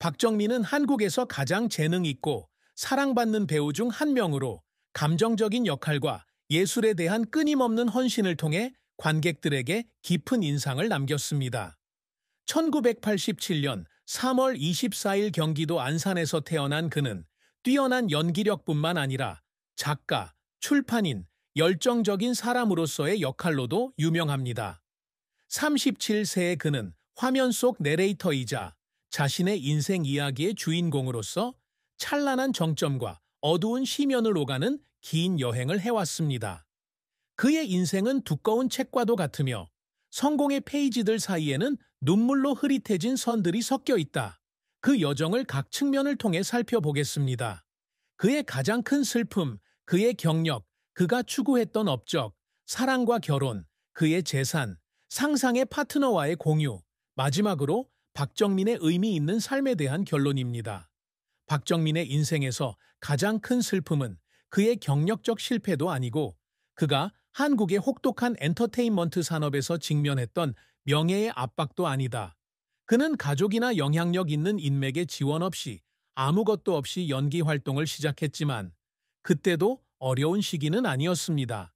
박정민은 한국에서 가장 재능 있고 사랑받는 배우 중 한 명으로 감정적인 역할과 예술에 대한 끊임없는 헌신을 통해 관객들에게 깊은 인상을 남겼습니다. 1987년 3월 24일 경기도 안산에서 태어난 그는 뛰어난 연기력뿐만 아니라 작가, 출판인, 열정적인 사람으로서의 역할로도 유명합니다. 37세의 그는 화면 속 내레이터이자 자신의 인생 이야기의 주인공으로서 찬란한 정점과 어두운 시면을 오가는 긴 여행을 해왔습니다. 그의 인생은 두꺼운 책과도 같으며 성공의 페이지들 사이에는 눈물로 흐릿해진 선들이 섞여 있다. 그 여정을 각 측면을 통해 살펴보겠습니다. 그의 가장 큰 슬픔, 그의 경력, 그가 추구했던 업적, 사랑과 결혼, 그의 재산, 상상의 파트너와의 공유, 마지막으로 박정민의 의미 있는 삶에 대한 결론입니다. 박정민의 인생에서 가장 큰 슬픔은 그의 경력적 실패도 아니고 그가 한국의 혹독한 엔터테인먼트 산업에서 직면했던 명예의 압박도 아니다. 그는 가족이나 영향력 있는 인맥의 지원 없이 아무것도 없이 연기 활동을 시작했지만 그때도 어려운 시기는 아니었습니다.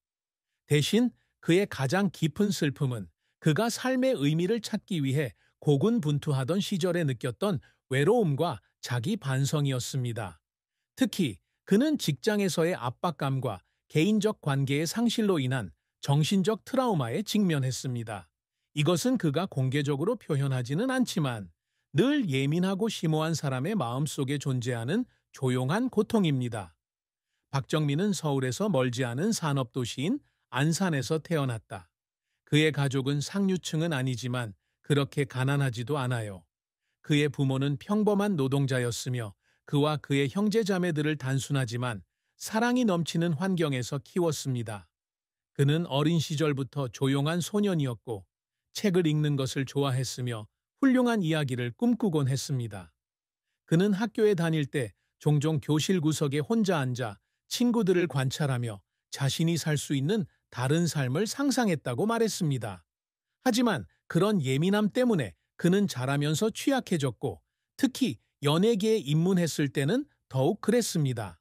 대신 그의 가장 깊은 슬픔은 그가 삶의 의미를 찾기 위해 고군분투하던 시절에 느꼈던 외로움과 자기 반성이었습니다. 특히 그는 직장에서의 압박감과 개인적 관계의 상실로 인한 정신적 트라우마에 직면했습니다. 이것은 그가 공개적으로 표현하지는 않지만 늘 예민하고 심오한 사람의 마음속에 존재하는 조용한 고통입니다. 박정민은 서울에서 멀지 않은 산업도시인 안산에서 태어났다. 그의 가족은 상류층은 아니지만 그렇게 가난하지도 않아요. 그의 부모는 평범한 노동자였으며 그와 그의 형제자매들을 단순하지만 사랑이 넘치는 환경에서 키웠습니다. 그는 어린 시절부터 조용한 소년이었고 책을 읽는 것을 좋아했으며 훌륭한 이야기를 꿈꾸곤 했습니다. 그는 학교에 다닐 때 종종 교실 구석에 혼자 앉아 친구들을 관찰하며 자신이 살 수 있는 다른 삶을 상상했다고 말했습니다. 하지만 그런 예민함 때문에 그는 자라면서 취약해졌고 특히 연예계에 입문했을 때는 더욱 그랬습니다.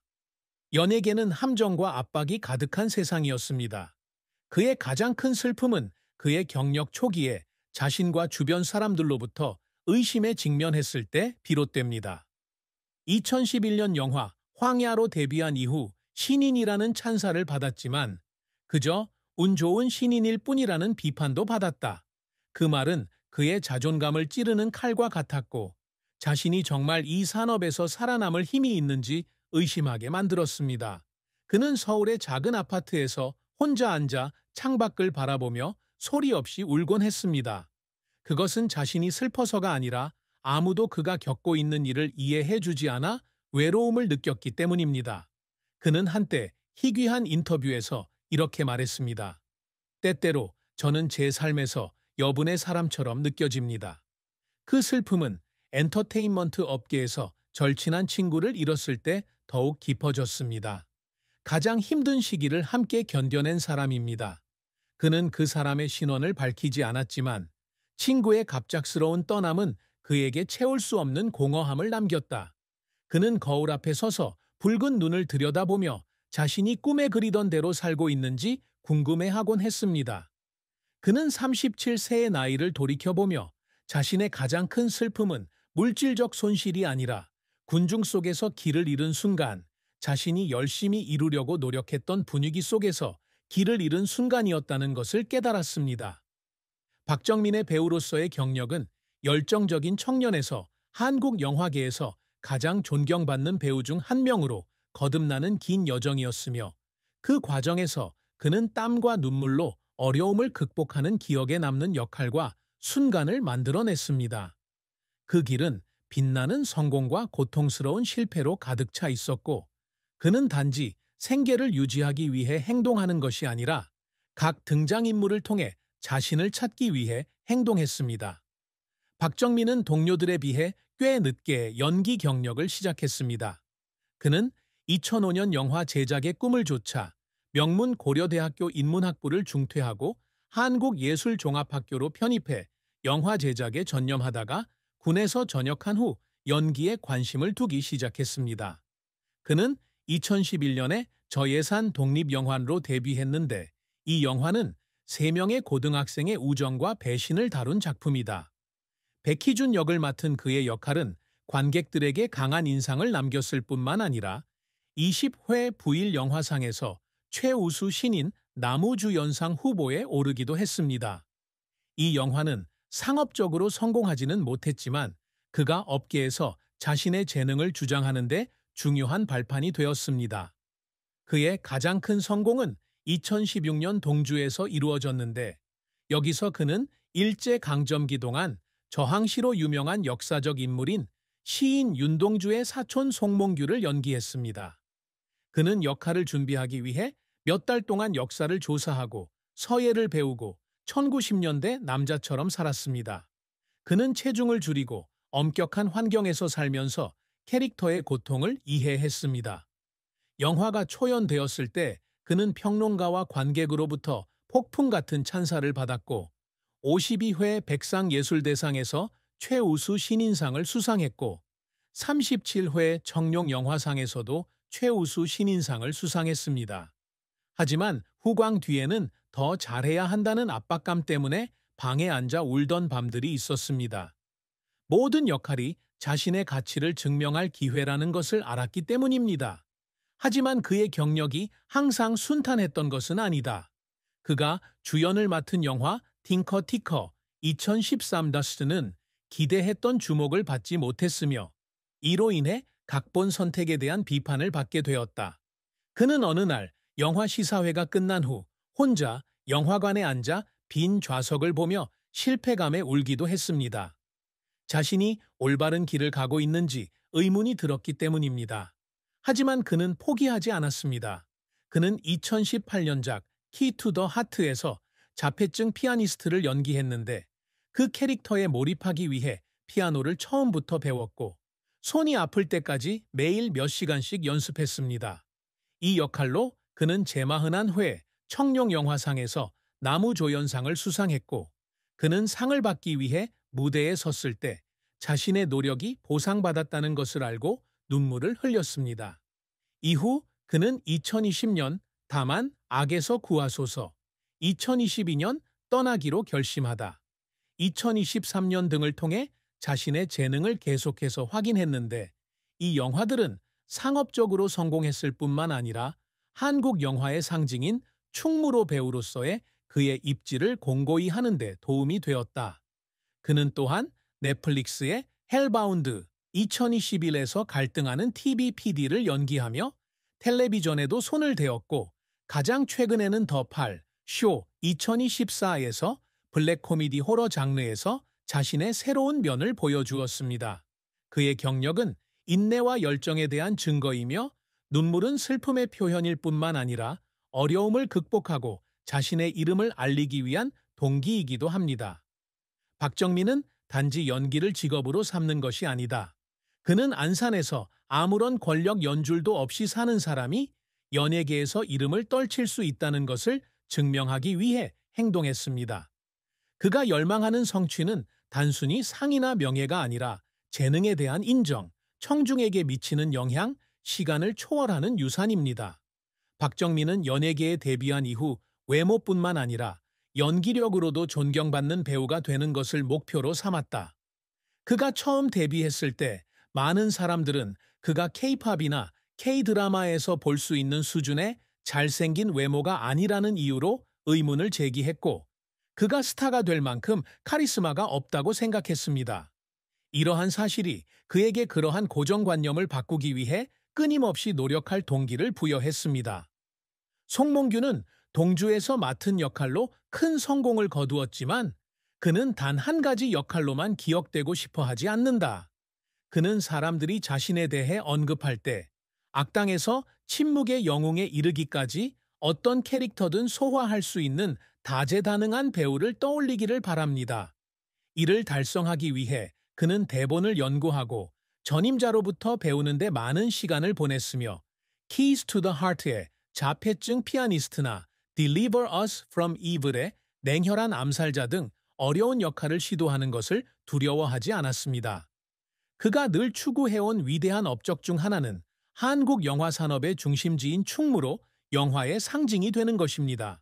연예계는 함정과 압박이 가득한 세상이었습니다. 그의 가장 큰 슬픔은 그의 경력 초기에 자신과 주변 사람들로부터 의심에 직면했을 때 비롯됩니다. 2011년 영화 황야로 데뷔한 이후 신인이라는 찬사를 받았지만 그저 운 좋은 신인일 뿐이라는 비판도 받았다. 그 말은 그의 자존감을 찌르는 칼과 같았고 자신이 정말 이 산업에서 살아남을 힘이 있는지 의심하게 만들었습니다. 그는 서울의 작은 아파트에서 혼자 앉아 창밖을 바라보며 소리 없이 울곤 했습니다. 그것은 자신이 슬퍼서가 아니라 아무도 그가 겪고 있는 일을 이해해주지 않아 외로움을 느꼈기 때문입니다. 그는 한때 희귀한 인터뷰에서 이렇게 말했습니다. 때때로 저는 제 삶에서 여분의 사람처럼 느껴집니다. 그 슬픔은 엔터테인먼트 업계에서 절친한 친구를 잃었을 때 더욱 깊어졌습니다. 가장 힘든 시기를 함께 견뎌낸 사람입니다. 그는 그 사람의 신원을 밝히지 않았지만 친구의 갑작스러운 떠남은 그에게 채울 수 없는 공허함을 남겼다. 그는 거울 앞에 서서 붉은 눈을 들여다보며 자신이 꿈에 그리던 대로 살고 있는지 궁금해하곤 했습니다. 그는 37세의 나이를 돌이켜보며 자신의 가장 큰 슬픔은 물질적 손실이 아니라 군중 속에서 길을 잃은 순간, 자신이 열심히 이루려고 노력했던 분위기 속에서 길을 잃은 순간이었다는 것을 깨달았습니다. 박정민의 배우로서의 경력은 열정적인 청년에서 한국 영화계에서 가장 존경받는 배우 중 한 명으로 거듭나는 긴 여정이었으며 그 과정에서 그는 땀과 눈물로 어려움을 극복하는 기억에 남는 역할과 순간을 만들어냈습니다. 그 길은 빛나는 성공과 고통스러운 실패로 가득 차 있었고 그는 단지 생계를 유지하기 위해 행동하는 것이 아니라 각 등장인물을 통해 자신을 찾기 위해 행동했습니다. 박정민은 동료들에 비해 꽤 늦게 연기 경력을 시작했습니다. 그는 2005년 영화 제작의 꿈을 좇아 명문 고려대학교 인문학부를 중퇴하고 한국예술종합학교로 편입해 영화 제작에 전념하다가 군에서 전역한 후 연기에 관심을 두기 시작했습니다. 그는 2011년에 저예산 독립영화로 데뷔했는데 이 영화는 3명의 고등학생의 우정과 배신을 다룬 작품이다. 백희준 역을 맡은 그의 역할은 관객들에게 강한 인상을 남겼을 뿐만 아니라 20회 부일 영화상에서 최우수 신인 남우주연상 후보에 오르기도 했습니다. 이 영화는 상업적으로 성공하지는 못했지만 그가 업계에서 자신의 재능을 주장하는 데 중요한 발판이 되었습니다. 그의 가장 큰 성공은 2016년 동주에서 이루어졌는데 여기서 그는 일제강점기 동안 저항시로 유명한 역사적 인물인 시인 윤동주의 사촌 송몽규를 연기했습니다. 그는 역할을 준비하기 위해 몇 달 동안 역사를 조사하고 서예를 배우고 1910년대 남자처럼 살았습니다. 그는 체중을 줄이고 엄격한 환경에서 살면서 캐릭터의 고통을 이해했습니다. 영화가 초연되었을 때 그는 평론가와 관객으로부터 폭풍 같은 찬사를 받았고 52회 백상예술대상에서 최우수 신인상을 수상했고 37회 청룡영화상에서도 최우수 신인상을 수상했습니다. 하지만 후광 뒤에는 더 잘해야 한다는 압박감 때문에 방에 앉아 울던 밤들이 있었습니다. 모든 역할이 자신의 가치를 증명할 기회라는 것을 알았기 때문입니다. 하지만 그의 경력이 항상 순탄했던 것은 아니다. 그가 주연을 맡은 영화 팅커 티커 2013 더스트는 기대했던 주목을 받지 못했으며 이로 인해 각본 선택에 대한 비판을 받게 되었다. 그는 어느 날 영화 시사회가 끝난 후 혼자 영화관에 앉아 빈 좌석을 보며 실패감에 울기도 했습니다. 자신이 올바른 길을 가고 있는지 의문이 들었기 때문입니다. 하지만 그는 포기하지 않았습니다. 그는 2018년작 키 투 더 하트에서 자폐증 피아니스트를 연기했는데 그 캐릭터에 몰입하기 위해 피아노를 처음부터 배웠고 손이 아플 때까지 매일 몇 시간씩 연습했습니다. 이 역할로 그는 제마흔한 회 청룡영화상에서 남우조연상을 수상했고 그는 상을 받기 위해 무대에 섰을 때 자신의 노력이 보상받았다는 것을 알고 눈물을 흘렸습니다. 이후 그는 2020년 다만 악에서 구하소서, 2022년 떠나기로 결심하다, 2023년 등을 통해 자신의 재능을 계속해서 확인했는데 이 영화들은 상업적으로 성공했을 뿐만 아니라 한국 영화의 상징인 충무로 배우로서의 그의 입지를 공고히 하는 데 도움이 되었다. 그는 또한 넷플릭스의 헬바운드 2021에서 갈등하는 TV PD를 연기하며 텔레비전에도 손을 대었고 가장 최근에는 더8 쇼 2024에서 블랙 코미디 호러 장르에서 자신의 새로운 면을 보여주었습니다. 그의 경력은 인내와 열정에 대한 증거이며 눈물은 슬픔의 표현일 뿐만 아니라 어려움을 극복하고 자신의 이름을 알리기 위한 동기이기도 합니다. 박정민은 단지 연기를 직업으로 삼는 것이 아니다. 그는 안산에서 아무런 권력 연줄도 없이 사는 사람이 연예계에서 이름을 떨칠 수 있다는 것을 증명하기 위해 행동했습니다. 그가 열망하는 성취는 단순히 상이나 명예가 아니라 재능에 대한 인정, 청중에게 미치는 영향, 시간을 초월하는 유산입니다. 박정민은 연예계에 데뷔한 이후 외모뿐만 아니라 연기력으로도 존경받는 배우가 되는 것을 목표로 삼았다. 그가 처음 데뷔했을 때 많은 사람들은 그가 K-팝이나 K-드라마에서 볼 수 있는 수준의 잘생긴 외모가 아니라는 이유로 의문을 제기했고 그가 스타가 될 만큼 카리스마가 없다고 생각했습니다. 이러한 사실이 그에게 그러한 고정관념을 바꾸기 위해 끊임없이 노력할 동기를 부여했습니다. 송몽규는 동주에서 맡은 역할로 큰 성공을 거두었지만 그는 단 한 가지 역할로만 기억되고 싶어 하지 않는다. 그는 사람들이 자신에 대해 언급할 때 악당에서 침묵의 영웅에 이르기까지 어떤 캐릭터든 소화할 수 있는 다재다능한 배우를 떠올리기를 바랍니다. 이를 달성하기 위해 그는 대본을 연구하고 전임자로부터 배우는 데 많은 시간을 보냈으며 Keys to the Heart의 자폐증 피아니스트나 Deliver Us from Evil의 냉혈한 암살자 등 어려운 역할을 시도하는 것을 두려워하지 않았습니다. 그가 늘 추구해온 위대한 업적 중 하나는 한국 영화 산업의 중심지인 충무로 영화의 상징이 되는 것입니다.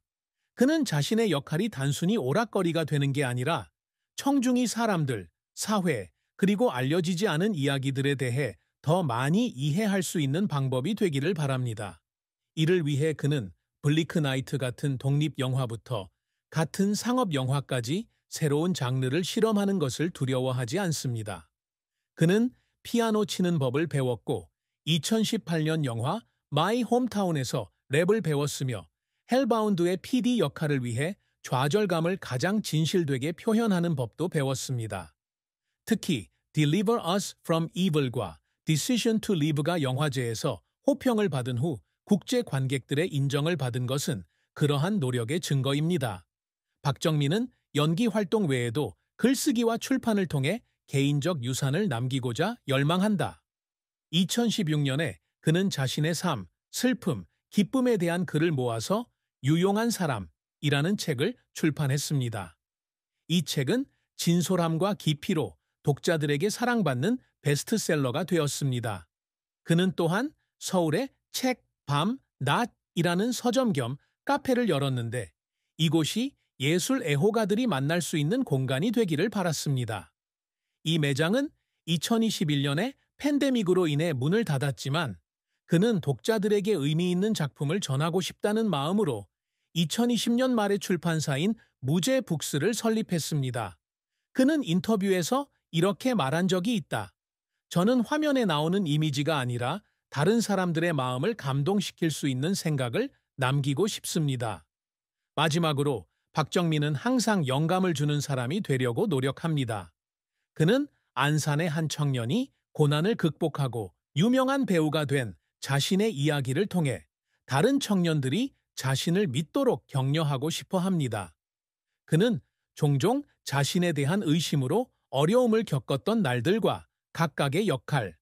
그는 자신의 역할이 단순히 오락거리가 되는 게 아니라 청중이 사람들, 사회, 그리고 알려지지 않은 이야기들에 대해 더 많이 이해할 수 있는 방법이 되기를 바랍니다. 이를 위해 그는 블리크 나이트 같은 독립영화부터 같은 상업영화까지 새로운 장르를 실험하는 것을 두려워하지 않습니다. 그는 피아노 치는 법을 배웠고 2018년 영화 마이 홈타운에서 랩을 배웠으며 헬바운드의 PD 역할을 위해 좌절감을 가장 진실되게 표현하는 법도 배웠습니다. 특히 Deliver Us from Evil과 Decision to Live가 영화제에서 호평을 받은 후 국제 관객들의 인정을 받은 것은 그러한 노력의 증거입니다. 박정민은 연기 활동 외에도 글쓰기와 출판을 통해 개인적 유산을 남기고자 열망한다. 2016년에 그는 자신의 삶, 슬픔, 기쁨에 대한 글을 모아서 유용한 사람이라는 책을 출판했습니다. 이 책은 진솔함과 깊이로 독자들에게 사랑받는 베스트셀러가 되었습니다. 그는 또한 서울의 책, 밤, 낮이라는 서점 겸 카페를 열었는데 이곳이 예술 애호가들이 만날 수 있는 공간이 되기를 바랐습니다. 이 매장은 2021년에 팬데믹으로 인해 문을 닫았지만 그는 독자들에게 의미 있는 작품을 전하고 싶다는 마음으로 2020년 말에 출판사인 무제북스를 설립했습니다. 그는 인터뷰에서 이렇게 말한 적이 있다. 저는 화면에 나오는 이미지가 아니라 다른 사람들의 마음을 감동시킬 수 있는 생각을 남기고 싶습니다. 마지막으로 박정민은 항상 영감을 주는 사람이 되려고 노력합니다. 그는 안산의 한 청년이 고난을 극복하고 유명한 배우가 된 자신의 이야기를 통해 다른 청년들이 자신을 믿도록 격려하고 싶어 합니다. 그는 종종 자신에 대한 의심으로 어려움을 겪었던 날들과 각각의 역할,